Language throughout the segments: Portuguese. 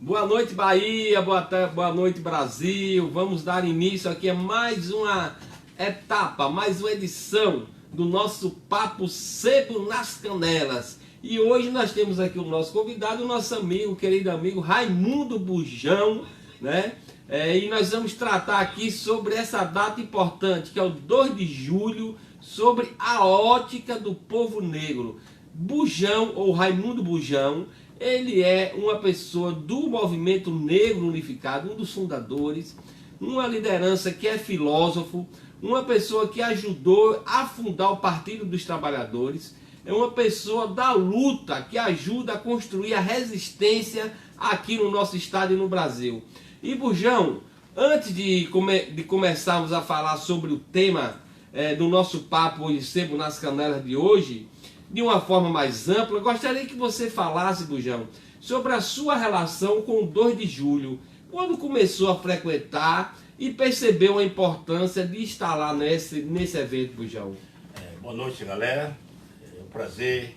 Boa noite, Bahia, boa noite, Brasil. Vamos dar início aqui a mais uma etapa, mais uma edição do nosso Papo Sebo nas Canelas. E hoje nós temos aqui o nosso convidado, o nosso amigo, querido amigo Raimundo Bujão, né? E nós vamos tratar aqui sobre essa data importante, que é o 2 de julho, sobre a ótica do povo negro. Bujão, ou Raimundo Bujão, ele é uma pessoa do movimento negro unificado, um dos fundadores, uma liderança que é filósofo, uma pessoa que ajudou a fundar o Partido dos Trabalhadores, é uma pessoa da luta que ajuda a construir a resistência aqui no nosso estado e no Brasil. E Bujão, antes de começarmos a falar sobre o tema do nosso papo hoje, Sebo nas Canelas de hoje, de uma forma mais ampla, gostaria que você falasse, Bujão, sobre a sua relação com o 2 de julho, quando começou a frequentar e percebeu a importância de estar lá nesse evento, Bujão. Boa noite, galera. É um prazer.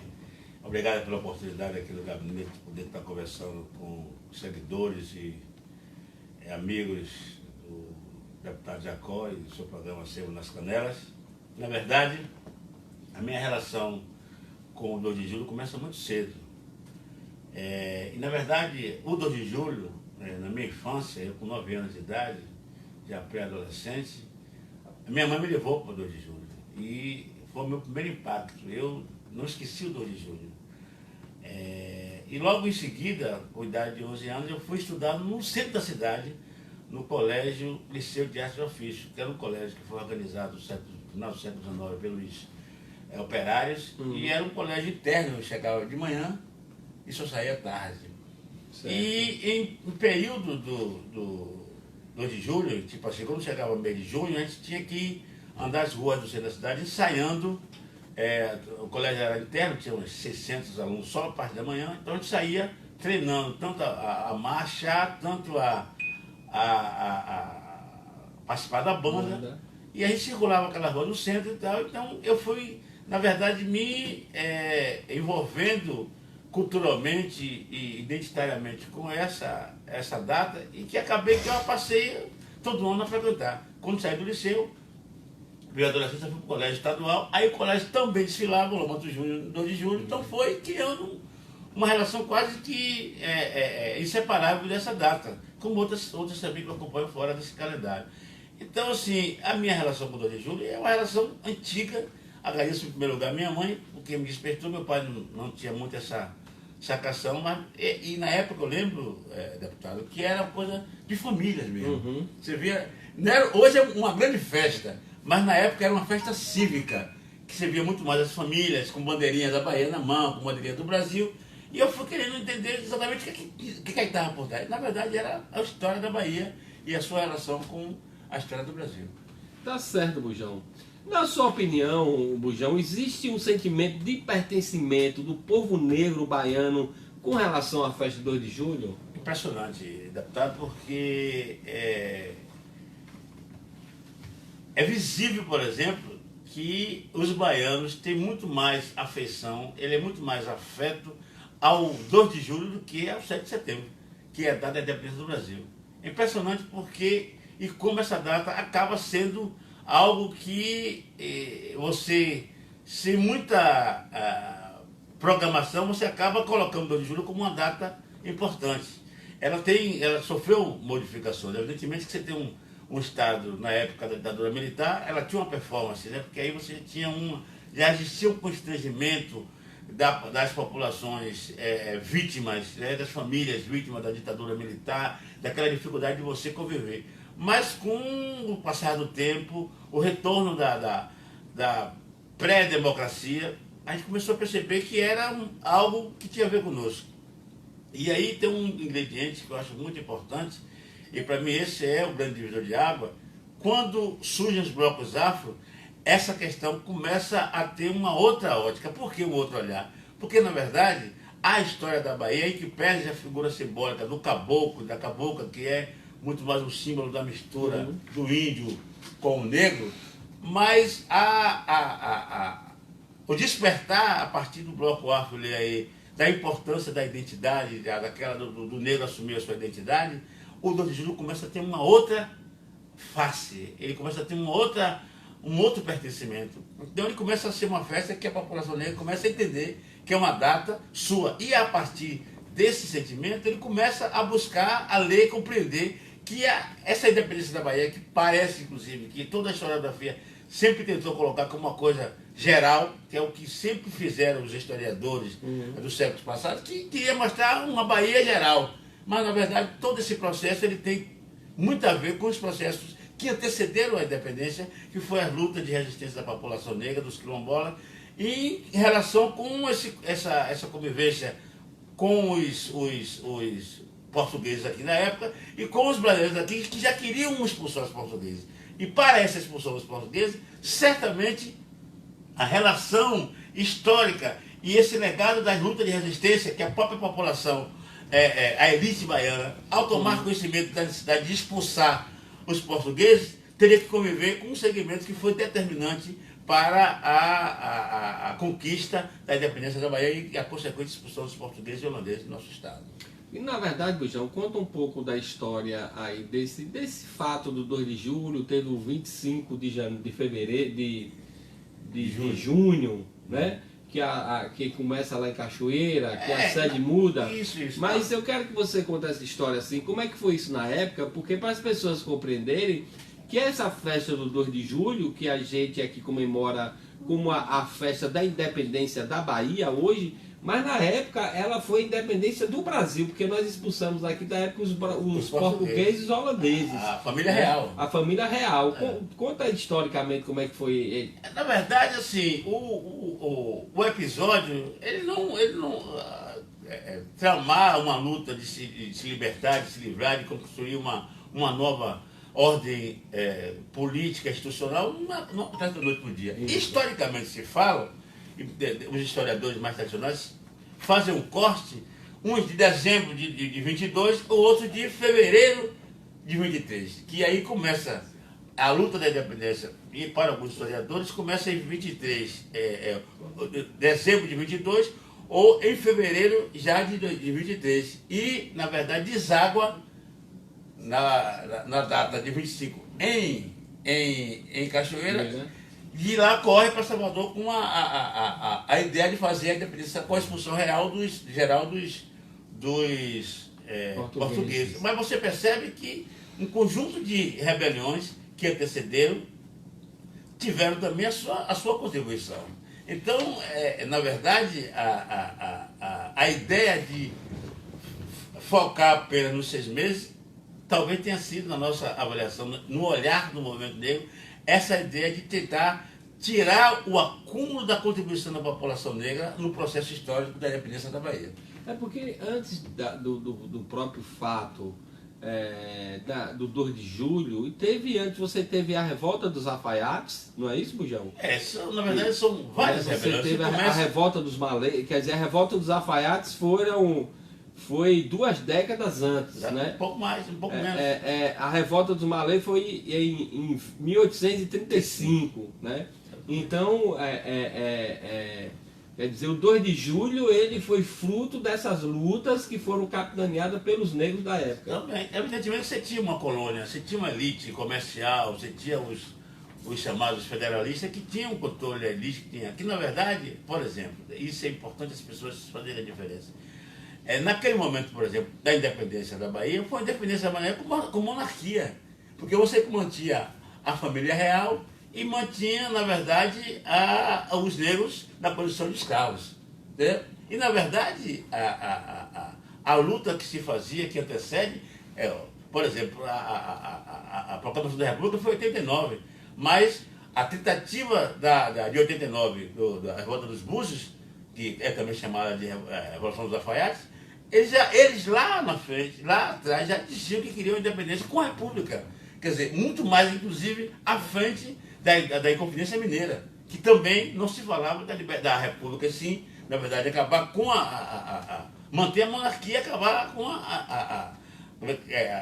Obrigado pela oportunidade aqui no gabinete de poder estar conversando com seguidores e amigos do deputado Jacó e do seu programa Sebo nas Canelas. Na verdade, a minha relação com o 2 de julho começa muito cedo. E na verdade, o 2 de julho, na minha infância, eu com 9 anos de idade, já pré-adolescente, minha mãe me levou para o 2 de julho. E foi o meu primeiro impacto. Eu não esqueci o 2 de julho. E logo em seguida, com idade de 11 anos, eu fui estudar no centro da cidade, no colégio Liceu de Artes e Ofício, que era um colégio que foi organizado no final do século XIX pelos operários, e era um colégio interno. Eu chegava de manhã e só saía à tarde. Certo. E em período do 2 de julho, tipo assim, quando chegava o mês de junho, a gente tinha que andar as ruas do centro da cidade ensaiando. O colégio era interno, tinha uns 600 alunos só a parte da manhã, então a gente saía treinando tanto a marchar, tanto a participar da banda, e a gente circulava aquela rua no centro e tal. Então eu fui, na verdade, me envolvendo culturalmente e identitariamente com essa data, e que acabei que eu passei todo ano a frequentar. Quando saí do liceu, veio a adolescência, fui para o colégio estadual, aí o colégio também desfilava o Loma do Júnior, 2 de julho, então foi criando uma relação quase que inseparável dessa data, como outras também que eu acompanho fora desse calendário. Então, assim, a minha relação com o 2 de julho é uma relação antiga. Agradeço em primeiro lugar a minha mãe, porque me despertou. Meu pai não tinha muito essa sacação, mas e na época eu lembro, deputado, que era uma coisa de famílias mesmo. Uhum. Você via, não era, hoje é uma grande festa, mas na época era uma festa cívica, que você via muito mais as famílias com bandeirinhas da Bahia na mão, com bandeirinha do Brasil, e eu fui querendo entender exatamente o que estava por trás. Na verdade era a história da Bahia e a sua relação com a história do Brasil. Tá certo, Bujão. Na sua opinião, Bujão, existe um sentimento de pertencimento do povo negro baiano com relação à festa de 2 de julho? Impressionante, deputado, porque é visível, por exemplo, que os baianos têm muito mais afeição, ele é muito mais afeto ao 2 de julho do que ao 7 de setembro, que é a data da independência do Brasil. É impressionante porque, e como essa data acaba sendo algo que você, sem muita programação, você acaba colocando o 2 de julho como uma data importante. Ela sofreu modificações. Evidentemente que você tem um Estado, na época da ditadura militar, ela tinha uma performance, né? Porque aí você tinha já existia um constrangimento das populações vítimas, né? Das famílias vítimas da ditadura militar, daquela dificuldade de você conviver. Mas com o passar do tempo, o retorno da pré-democracia, a gente começou a perceber que era algo que tinha a ver conosco. E aí tem um ingrediente que eu acho muito importante, e para mim esse é o grande divisor de água. Quando surgem os blocos afro, essa questão começa a ter uma outra ótica. Por que um outro olhar? Porque, na verdade, a história da Bahia, em que pese a figura simbólica do caboclo, da cabocla, que é muito mais um símbolo da mistura do índio com o negro, mas o despertar a partir do bloco afro aí da importância da identidade, daquela do negro assumir a sua identidade, o 2 de julho começa a ter uma outra face, ele começa a ter um outro pertencimento. Então ele começa a ser uma festa que a população negra começa a entender que é uma data sua. E a partir desse sentimento, ele começa a buscar, a ler, compreender que essa independência da Bahia, que parece, inclusive, que toda a historiografia sempre tentou colocar como uma coisa geral, que é o que sempre fizeram os historiadores dos séculos passados, que queria mostrar uma Bahia geral. Mas, na verdade, todo esse processo ele tem muito a ver com os processos que antecederam a independência, que foi a luta de resistência da população negra, dos quilombolas, e em relação com essa convivência com os portugueses aqui na época e com os brasileiros aqui que já queriam expulsar os portugueses. E para essa expulsão dos portugueses, certamente a relação histórica e esse legado das lutas de resistência que a própria população, a elite baiana, ao tomar conhecimento da necessidade de expulsar os portugueses, teria que conviver com um segmento que foi determinante para a conquista da independência da Bahia e a consequente expulsão dos portugueses e holandeses do nosso estado. E na verdade, Bujão, conta um pouco da história aí desse fato do 2 de julho, teve o 25 de fevereiro, de junho, né? Que começa lá em Cachoeira, que a sede muda. Isso. Mas eu quero que você conte essa história assim, como é que foi isso na época, porque para as pessoas compreenderem que essa festa do 2 de julho, que a gente aqui comemora como a festa da independência da Bahia hoje, mas na época ela foi a independência do Brasil, porque nós expulsamos aqui da época os portugueses e os holandeses. A família real. A família real. Conta historicamente como é que foi. Na verdade, assim, o episódio, ele não tramar uma luta de se libertar, de se livrar, de construir uma nova ordem política, institucional, não acontece da noite para o dia. Historicamente se fala, os historiadores mais tradicionais fazem um corte, uns de dezembro de 22, o outro de fevereiro de 23, que aí começa a luta da independência, e para alguns historiadores começa em 23, dezembro de 22, ou em fevereiro já de 23, e na verdade deságua na data de 25 em Cachoeira, e lá corre para Salvador com a ideia de fazer a independência com a expulsão geral dos portugueses. Mas você percebe que um conjunto de rebeliões que antecederam tiveram também a sua contribuição. Então, na verdade, a ideia de focar apenas nos 6 meses talvez tenha sido, na nossa avaliação, no olhar do movimento negro, essa ideia de tentar tirar o acúmulo da contribuição da população negra no processo histórico da independência da Bahia. É porque antes do próprio fato do 2 de julho, você teve a revolta dos alfaiates, não é isso, Bujão? Na verdade são várias rebeliões. Você teve a revolta dos malês, quer dizer, a revolta dos alfaiates foi 2 décadas antes, né? Um pouco mais, um pouco menos. A revolta dos malês foi em 1835, né? Então, quer dizer, o 2 de julho ele foi fruto dessas lutas que foram capitaneadas pelos negros da época. Também, evidentemente você tinha uma colônia, você tinha uma elite comercial, você tinha os chamados federalistas que tinham um controle da elite, que na verdade, por exemplo, isso é importante as pessoas fazerem a diferença. Naquele momento, por exemplo, da independência da Bahia, foi uma independência da Bahia com monarquia, porque você mantinha a família real e mantinha, na verdade, os negros na condição de escravos. Né? E, na verdade, a luta que se fazia, que antecede, por exemplo, a proclamação da República foi em 89, mas a tentativa de 89, da Revolta dos Búzios, que é também chamada de Revolução dos Alfaiates, eles lá na frente, lá atrás, já diziam que queriam independência com a República. Quer dizer, muito mais, inclusive, à frente da Inconfidência Mineira, que também não se falava da República, sim, na verdade, acabar com manter a monarquia, acabar com a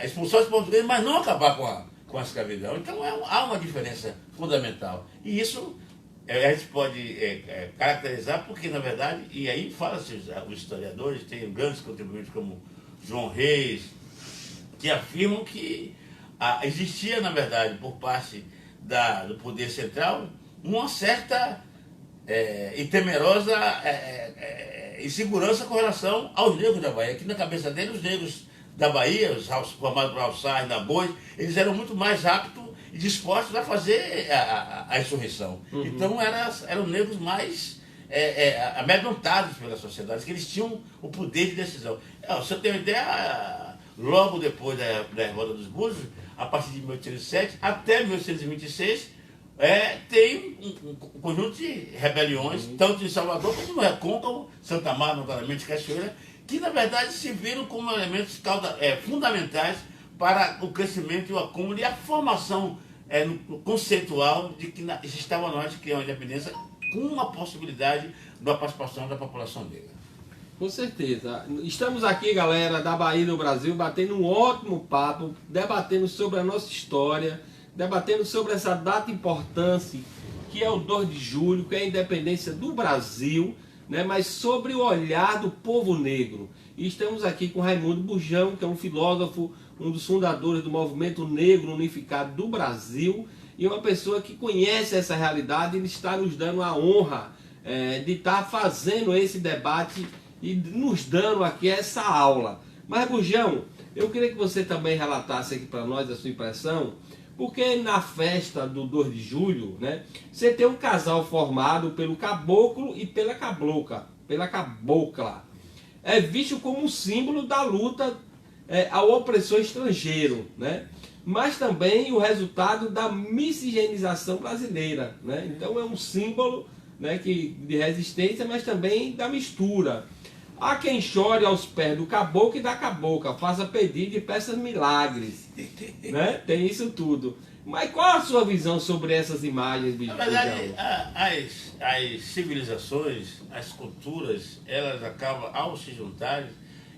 expulsão dos portugueses, mas não acabar com a escravidão. Então há uma diferença fundamental. E isso a gente pode caracterizar porque, na verdade, e aí fala-se, os historiadores, tem grandes contribuintes como João Reis, que afirmam que existia, na verdade, por parte do poder central, uma certa e temerosa insegurança com relação aos negros da Bahia. Que na cabeça deles, os negros da Bahia, os formados por Alçar e Nabois, eles eram muito mais aptos e dispostos a fazer a insurreição. Uhum. Então eram negros mais amedrontados pela sociedade, que eles tinham o poder de decisão. Você tem uma ideia, logo depois da Revolta dos Búzios, a partir de 1807 até 1826, tem um conjunto de rebeliões, tanto em Salvador como no Recôncavo, Santa Marta, notadamente Cachoeira, que na verdade se viram como elementos fundamentais para o crescimento e o acúmulo e a formação conceitual de que estava na hora de criar uma independência com uma possibilidade da participação da população negra. Com certeza. Estamos aqui, galera, da Bahia do Brasil, batendo um ótimo papo, debatendo sobre a nossa história, debatendo sobre essa data importante, que é o 2 de julho, que é a independência do Brasil, né? Mas sobre o olhar do povo negro. E estamos aqui com Raimundo Bujão, que é um filósofo, um dos fundadores do movimento negro unificado do Brasil, e uma pessoa que conhece essa realidade. Ele está nos dando a honra de estar fazendo esse debate e nos dando aqui essa aula. Mas, Bujão, eu queria que você também relatasse aqui para nós a sua impressão, porque na festa do 2 de julho, né, você tem um casal formado pelo caboclo e pela cabocla. É visto como um símbolo da luta ao opressor estrangeiro, né? Mas também o resultado da miscigenação brasileira, né? Então é um símbolo, né, de resistência, mas também da mistura. Há quem chore aos pés do caboclo e da cabocla, faça pedido e peça milagres, né? Tem isso tudo. Mas qual a sua visão sobre essas imagens, Bujão? Na verdade, as civilizações, as culturas, elas acabam, ao se juntarem,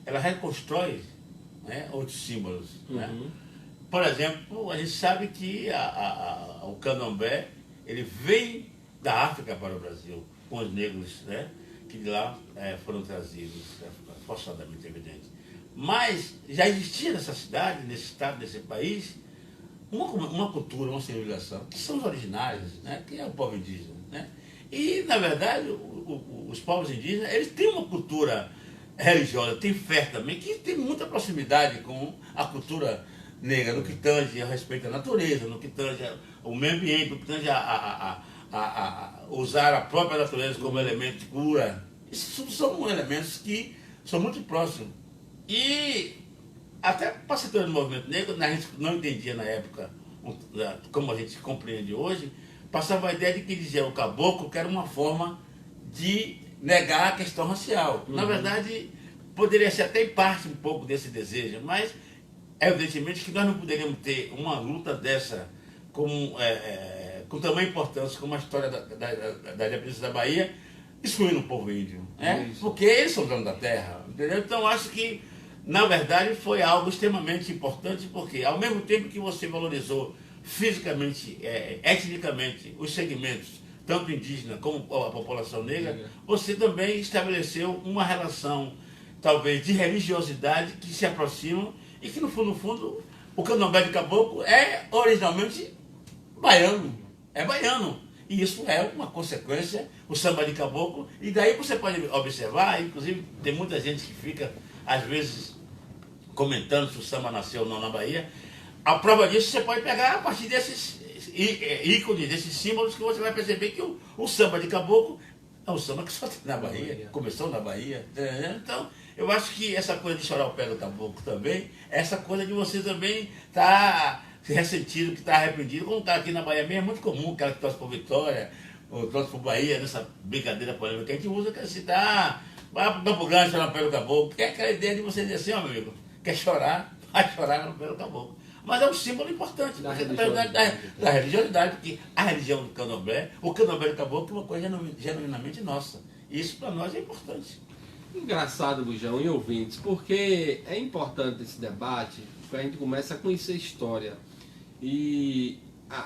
elas reconstroem, né, outros símbolos. Uhum. Né? Por exemplo, a gente sabe que o candomblé, ele vem da África para o Brasil, com os negros, né, que de lá foram trazidos, forçadamente evidente. Mas já existia nessa cidade, nesse estado, nesse país, uma cultura, uma civilização, que são os originários, né, que é o povo indígena. Né? E, na verdade, os povos indígenas, eles têm uma cultura religiosa, tem fé também, que tem muita proximidade com a cultura negra, no que tange a respeito à natureza, no que tange ao meio ambiente, no que tange a usar a própria natureza como elemento de cura. Isso são elementos que são muito próximos. E até para se ter no movimento negro, a gente não entendia na época, como a gente compreende hoje, passava a ideia de que dizia o caboclo que era uma forma de negar a questão racial. Uhum. Na verdade, poderia ser até em parte um pouco desse desejo, mas evidentemente que nós não poderíamos ter uma luta dessa com tamanha importância como a história da independência da Bahia, excluindo o povo índio, né? Porque eles são donos da terra, entendeu? Então acho que, na verdade, foi algo extremamente importante, porque ao mesmo tempo que você valorizou fisicamente, etnicamente, os segmentos, tanto indígena como a população negra, você também estabeleceu uma relação, talvez, de religiosidade que se aproximam e que, no fundo, o candomblé de caboclo é originalmente baiano. É baiano. E isso é uma consequência, o samba de caboclo. E daí você pode observar, inclusive tem muita gente que fica, às vezes, comentando se o samba nasceu ou não na Bahia. A prova disso você pode pegar a partir desses ícones, desses símbolos, que você vai perceber que o samba de caboclo é um samba que só tem na Bahia, começou na Bahia. Então, eu acho que essa coisa de chorar o pé do caboclo também, essa coisa de você também estar ressentido, que está arrependido, como está aqui na Bahia mesmo, é muito comum, o cara que torce por Vitória, ou torce por Bahia, nessa brincadeira polêmica que a gente usa, que se dá, vai para o Campo Grande chorar o pé do caboclo, que é aquela ideia de você dizer assim, ó, meu amigo, quer chorar, vai chorar no pé do caboclo. Mas é um símbolo importante, da religiosidade, porque a religião do candomblé, o candomblé do caboclo é uma coisa genuinamente nossa. E isso para nós é importante. Engraçado, Bujão, e ouvintes, porque é importante esse debate, porque a gente começa a conhecer a história. E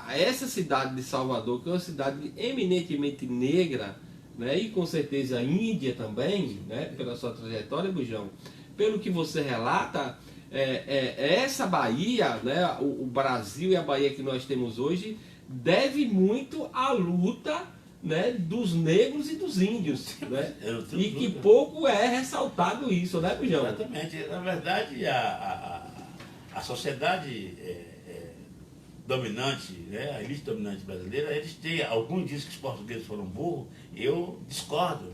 essa cidade de Salvador, que é uma cidade eminentemente negra, né, e com certeza índia também, né, pela sua trajetória, Bujão, pelo que você relata, essa Bahia, né, o Brasil e a Bahia que nós temos hoje, deve muito à luta, né, dos negros e dos índios, né? E que pouco é ressaltado isso, né, Bujão? Exatamente. Na verdade, a sociedade dominante, né, a elite dominante brasileira, eles têm, alguns dizem que os portugueses foram burros, eu discordo.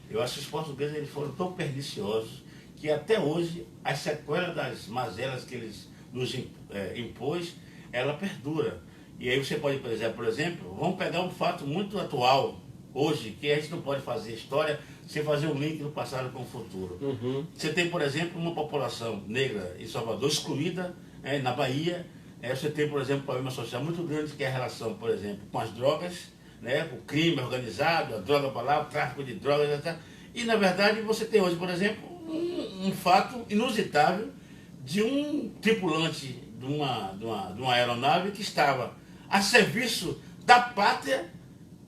Eu acho que os portugueses eles foram tão perniciosos que até hoje as sequelas das mazelas que eles nos impôs, ela perdura. E aí você pode, por exemplo, vamos pegar um fato muito atual, hoje, que a gente não pode fazer história sem fazer um link do passado com o futuro. Uhum. Você tem, por exemplo, uma população negra em Salvador excluída, na Bahia. Você tem, por exemplo, um problema social muito grande, que é a relação, por exemplo, com as drogas, né, com o crime organizado, a droga para lá, o tráfico de drogas, etc. E, na verdade, você tem hoje, por exemplo, um fato inusitável de um tripulante de uma aeronave que estava a serviço da pátria,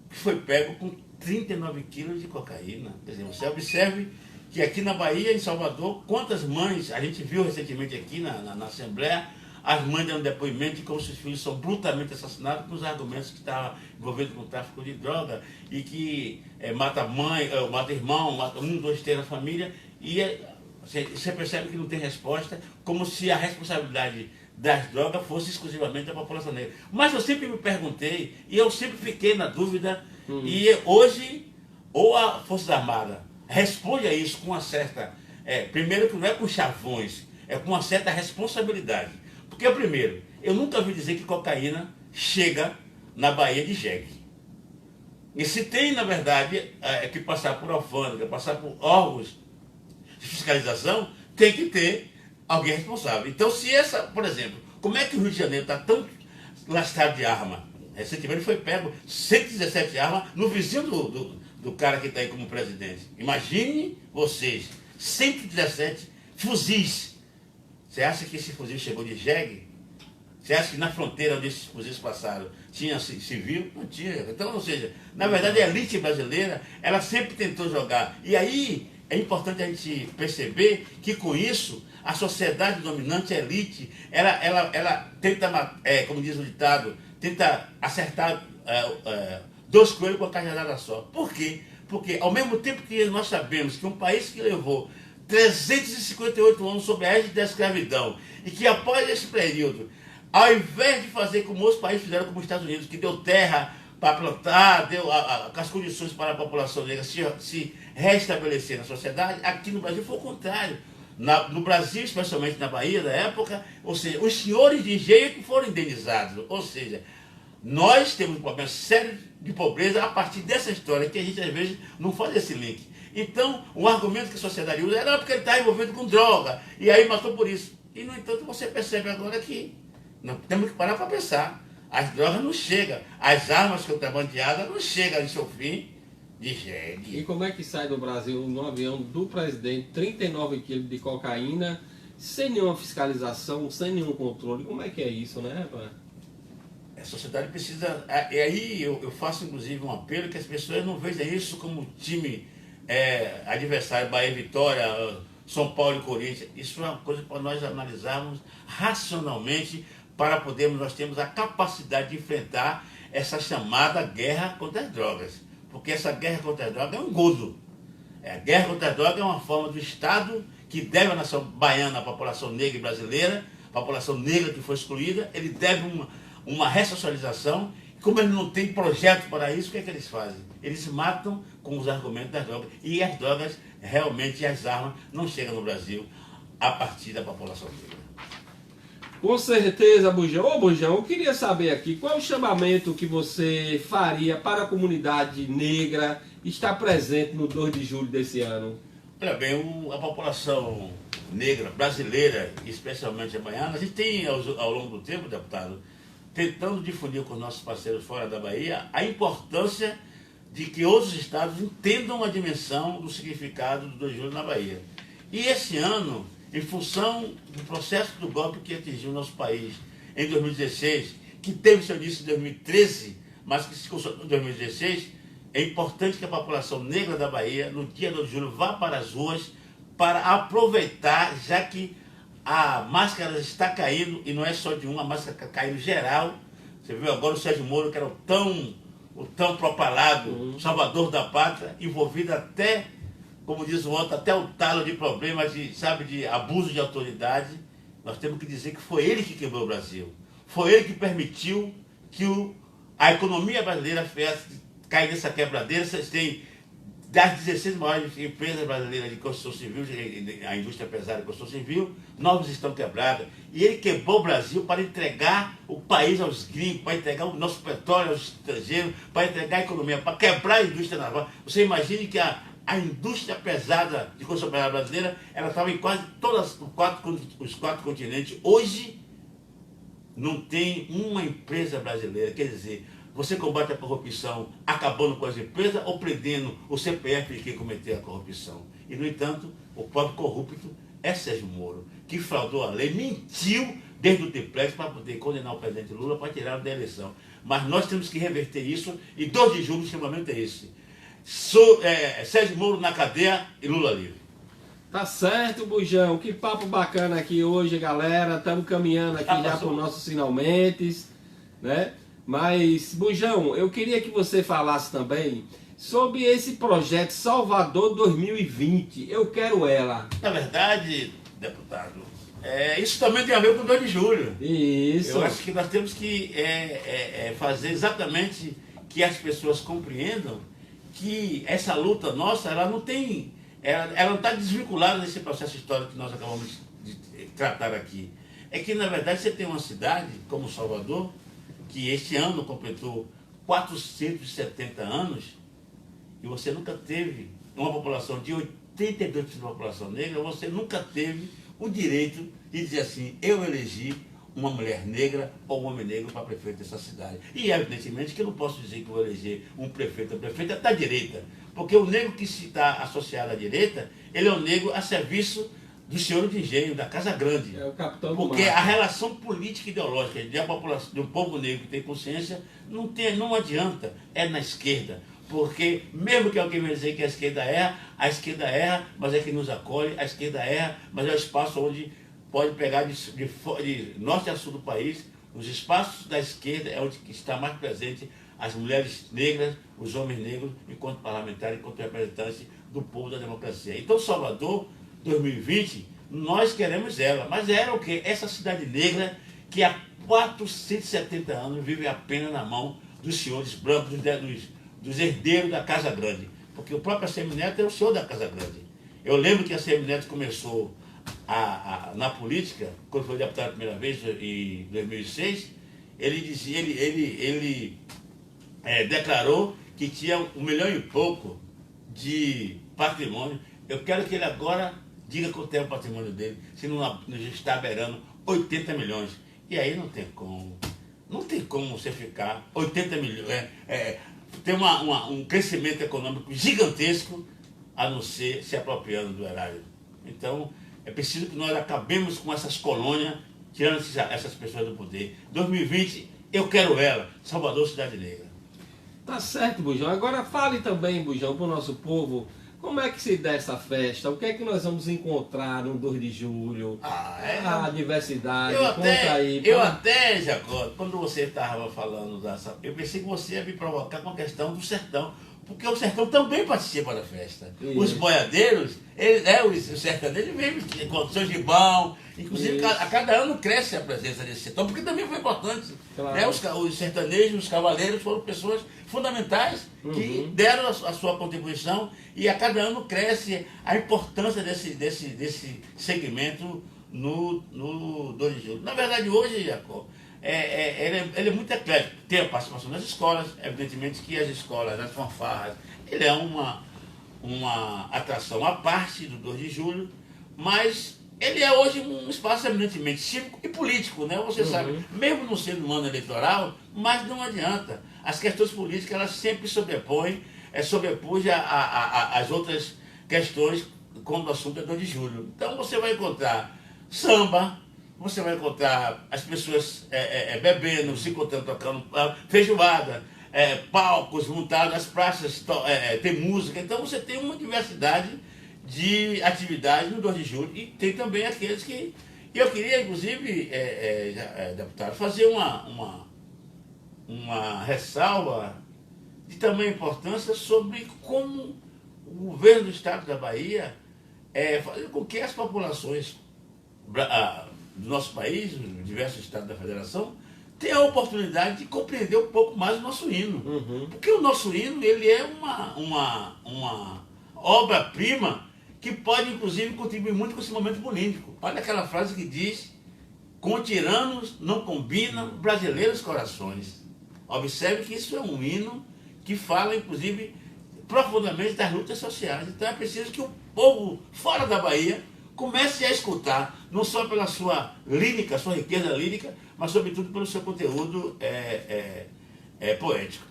que foi pego com 39 quilos de cocaína. Quer dizer, você observe que aqui na Bahia, em Salvador, quantas mães, a gente viu recentemente aqui na Assembleia, as mães dando depoimento de como seus filhos são brutalmente assassinados com os argumentos que estavam envolvidos com o tráfico de droga e que mata mãe, mata irmão, mata 1, 2, 3 na família. E você percebe que não tem resposta, como se a responsabilidade das drogas fosse exclusivamente da população negra. Mas eu sempre me perguntei, e eu sempre fiquei na dúvida, e hoje, ou a Força Armada responde a isso com uma certa... primeiro que não é com chavões, é com uma certa responsabilidade. Porque, primeiro, eu nunca ouvi dizer que cocaína chega na Bahia de jegue. E se tem, na verdade, que passar por alfândega, passar por órgãos de fiscalização, tem que ter alguém responsável. Então, se essa, por exemplo, como é que o Rio de Janeiro está tão lastado de arma? Recentemente foi pego 117 armas no vizinho do cara que está aí como presidente. Imagine vocês, 117 fuzis. Você acha que esse fuzil chegou de jegue? Você acha que na fronteira onde esses fuzis passaram tinha civil? Não tinha. Então, ou seja, na verdade a elite brasileira, ela sempre tentou jogar. E aí é importante a gente perceber que com isso, a sociedade dominante, a elite, ela tenta, como diz o ditado, tenta acertar dois coelhos com a cajadada só. Por quê? Porque ao mesmo tempo que nós sabemos que um país que levou 358 anos sob a égide da escravidão e que após esse período, ao invés de fazer como outros países fizeram, como os Estados Unidos, que deu terra para plantar, deu as condições para a população negra se restabelecer na sociedade, aqui no Brasil foi o contrário. No Brasil, especialmente na Bahia da época, ou seja, os senhores de engenho que foram indenizados. Ou seja, nós temos um problema sério de pobreza a partir dessa história, que a gente às vezes não faz esse link. Então, o argumento que a sociedade usa era porque ele está envolvido com droga, e aí matou por isso. E, no entanto, você percebe agora que nós temos que parar para pensar. As drogas não chegam, as armas contrabandeadas não chegam em seu fim de jegue. E como é que sai do Brasil no avião do presidente 39 quilos de cocaína, sem nenhuma fiscalização, sem nenhum controle? Como é que é isso, né, rapaz? A sociedade precisa... E aí eu faço, inclusive, um apelo que as pessoas não vejam isso como time adversário, Bahia e Vitória, São Paulo e Corinthians. Isso é uma coisa para nós analisarmos racionalmente, para podermos, nós termos a capacidade de enfrentar essa chamada guerra contra as drogas. Porque essa guerra contra as drogas é um gozo. A guerra contra as drogas é uma forma do Estado que deve à nação baiana, à população negra e brasileira, a população negra que foi excluída, ele deve uma ressocialização. Como eles não têm projeto para isso, o que é que eles fazem? Eles matam com os argumentos das drogas. E as drogas, realmente, as armas, não chegam no Brasil a partir da população negra. Com certeza, Bujão. Ô, Bujão, eu queria saber aqui, qual é o chamamento que você faria para a comunidade negra estar presente no 2 de julho desse ano? Olha bem, a população negra brasileira, especialmente a baiana, a gente tem, ao longo do tempo, deputado, tentando difundir com os nossos parceiros fora da Bahia a importância de que outros estados entendam a dimensão do significado do 2 de julho na Bahia. E esse ano, em função do processo do golpe que atingiu o nosso país em 2016, que teve seu início em 2013, mas que se consolidou em 2016, é importante que a população negra da Bahia, no dia 2 de julho, vá para as ruas para aproveitar, já que a máscara está caindo, e não é só de uma, a máscara está caindo geral. Você viu agora o Sérgio Moro, que era o tão propalado salvador da pátria, envolvido até, como diz o outro, até o talo de problemas de abuso de autoridade. Nós temos que dizer que foi ele que quebrou o Brasil. Foi ele que permitiu que a economia brasileira cair nessa quebradeira. Vocês têm das 16 maiores empresas brasileiras de construção civil, a indústria pesada de construção civil, 9 estão quebradas. E ele quebrou o Brasil para entregar o país aos gringos, para entregar o nosso petróleo aos estrangeiros, para entregar a economia, para quebrar a indústria naval. Você imagine que a indústria pesada de construção pesada brasileira, ela estava em quase todos os quatro continentes. Hoje, não tem uma empresa brasileira. Quer dizer, você combate a corrupção acabando com as empresas ou prendendo o CPF de quem cometeu a corrupção. E, no entanto, o próprio corrupto é Sérgio Moro, que fraudou a lei, mentiu desde o triplex para poder condenar o presidente Lula para tirá-lo da eleição. Mas nós temos que reverter isso, e 2 de julho o chamamento é esse. Sérgio Moro na cadeia e Lula livre. Tá certo, Bujão. Que papo bacana aqui hoje, galera. Estamos caminhando aqui já para os nossos finalmente, né? Mas, Bujão, eu queria que você falasse também sobre esse projeto Salvador 2020. Eu quero ela. Na verdade, deputado, isso também tem a ver com o 2 de julho. Isso. Eu acho que nós temos que fazer exatamente que as pessoas compreendam que essa luta nossa, ela não tem... Ela não está desvinculada desse processo histórico que nós acabamos de tratar aqui. É que, na verdade, você tem uma cidade como Salvador, que este ano completou 470 anos, e você nunca teve uma população de 82% da população negra, você nunca teve o direito de dizer assim, eu elegi uma mulher negra ou um homem negro para prefeito dessa cidade. E, evidentemente, que eu não posso dizer que vou eleger um prefeito ou prefeita da direita, porque o negro que se está associado à direita, ele é um negro a serviço do senhor de engenho, da Casa Grande. É o capitão do porque mar. a relação política e ideológica da população, do povo negro que tem consciência, não adianta, é na esquerda. Porque mesmo que alguém venha dizer que a esquerda erra, mas é que nos acolhe, a esquerda erra, mas é o espaço onde pode pegar de norte a sul do país, os espaços da esquerda é onde está mais presente as mulheres negras, os homens negros, enquanto parlamentares, enquanto representantes do povo da democracia. Então, Salvador 2020, nós queremos ela, mas era o quê? Essa cidade negra que há 470 anos vive apenas na mão dos senhores brancos, dos herdeiros da Casa Grande, porque o próprio ACM Neto é o senhor da Casa Grande. Eu lembro que a ACM Neto começou na política, quando foi deputado a primeira vez, em 2006, ele declarou que tinha 1 milhão e pouco de patrimônio. Eu quero que ele agora diga quanto é o patrimônio dele, se não está beirando 80 milhões. E aí não tem como. Não tem como você ficar 80 milhões, ter um crescimento econômico gigantesco, a não ser se apropriando do erário. Então, é preciso que nós acabemos com essas colônias, tirando essas pessoas do poder. 2020, eu quero ela, Salvador, Cidade Negra. Tá certo, Bujão. Agora fale também, Bujão, para o nosso povo, como é que se dá essa festa? O que é que nós vamos encontrar no 2 de julho? A diversidade, conta aí. Eu até, Jacó, quando você estava falando eu pensei que você ia me provocar com a questão do sertão, porque o sertão também participa da festa. Isso. Os boiadeiros, os sertanejos vivem com seu gibão, inclusive a cada ano cresce a presença desse sertão, porque também foi importante. Claro. Os sertanejos, os cavaleiros foram pessoas fundamentais que deram a sua contribuição, e a cada ano cresce a importância desse segmento no 2 de julho. Na verdade, hoje, Jacó, ele é muito eclético. Tem a participação das escolas, evidentemente que as escolas, as fanfarras, ele é uma atração à parte do 2 de julho, mas ele é hoje um espaço eminentemente cívico e político, né? Você sabe, mesmo não sendo um ano eleitoral, mas não adianta. As questões políticas, elas sempre sobrepõem as outras questões quando o assunto é 2 de julho. Então você vai encontrar samba, você vai encontrar as pessoas bebendo, se encontrando, tocando feijoada, palcos montados, as praças tem música. Então você tem uma diversidade de atividades no 2 de julho e tem também aqueles que... E eu queria, inclusive, deputado, fazer uma ressalva de tamanha importância sobre como o governo do estado da Bahia fazer com que as populações do nosso país, dos diversos estados da federação, tenham a oportunidade de compreender um pouco mais o nosso hino. Uhum. Porque o nosso hino, ele é uma obra-prima que pode, inclusive, contribuir muito com esse momento político. Olha aquela frase que diz: com tiranos não combinam brasileiros corações. Observe que isso é um hino que fala, inclusive, profundamente das lutas sociais. Então é preciso que o povo fora da Bahia comece a escutar, não só pela sua lírica, sua riqueza lírica, mas sobretudo pelo seu conteúdo poético.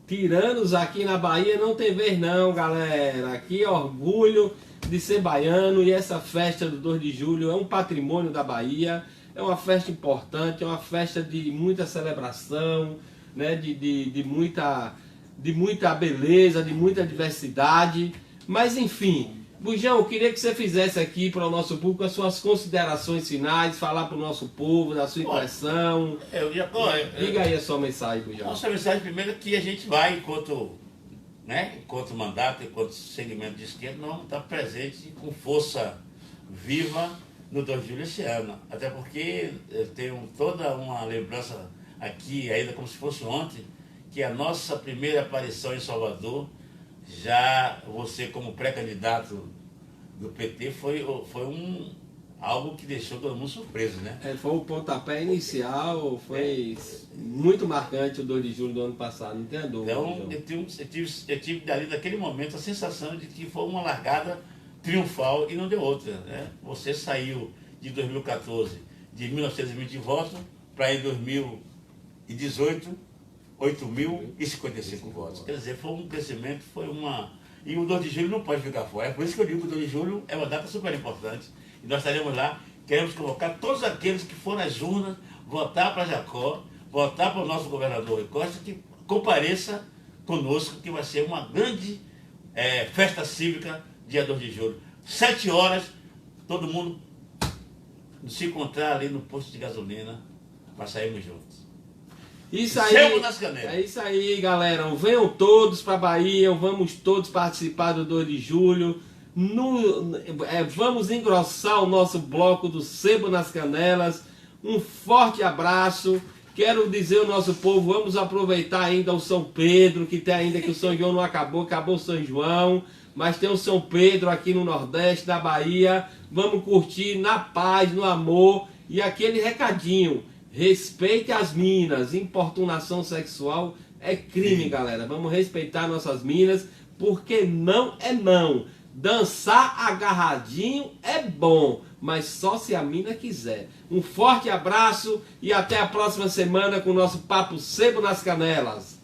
Tiranos aqui na Bahia não tem vez não, galera. Aqui é orgulho de ser baiano e essa festa do 2 de julho é um patrimônio da Bahia, é uma festa importante, é uma festa de muita celebração, né? de muita beleza, de muita diversidade. Mas enfim, Bujão, eu queria que você fizesse aqui para o nosso público as suas considerações finais, falar para o nosso povo, da sua impressão. Diga aí a sua mensagem, Bujão. Nossa mensagem primeiro é que a gente vai, enquanto mandato, enquanto segmento de esquerda, nós vamos estar presentes com força viva no 2 de julho esse ano. Até porque eu tenho toda uma lembrança aqui, ainda como se fosse ontem, que a nossa primeira aparição em Salvador, já você como pré-candidato do PT, foi algo que deixou todo mundo surpreso, né? Foi o pontapé inicial, foi muito marcante o 2 de julho do ano passado, não tenha dúvida. Então, eu tive dali, naquele momento, a sensação de que foi uma largada triunfal e não deu outra, né? Você saiu de 2014, de 1.920 votos, para em 2018, 8.055 votos. Quer dizer, foi um crescimento, E o 2 de julho não pode ficar fora. É por isso que eu digo que o 2 de julho é uma data super importante. E nós estaremos lá, queremos convocar todos aqueles que foram às urnas, votar para Jacó, votar para o nosso governador Rui Costa, que compareça conosco, que vai ser uma grande festa cívica, dia 2 de julho. 7 horas, todo mundo se encontrar ali no posto de gasolina, para sairmos juntos. Isso aí, é isso aí, galera. Venham todos para a Bahia, vamos todos participar do 2 de julho. Vamos engrossar o nosso bloco do Sebo nas Canelas. Um forte abraço. Quero dizer ao nosso povo, vamos aproveitar ainda o São Pedro, que tem ainda que o São João não acabou o São João, mas tem o São Pedro aqui no Nordeste da Bahia. Vamos curtir na paz, no amor e aquele recadinho. Respeite as minas, importunação sexual é crime, galera. Vamos respeitar nossas minas, porque não é não. Dançar agarradinho é bom, mas só se a mina quiser. Um forte abraço e até a próxima semana com o nosso Papo Sebo nas Canelas.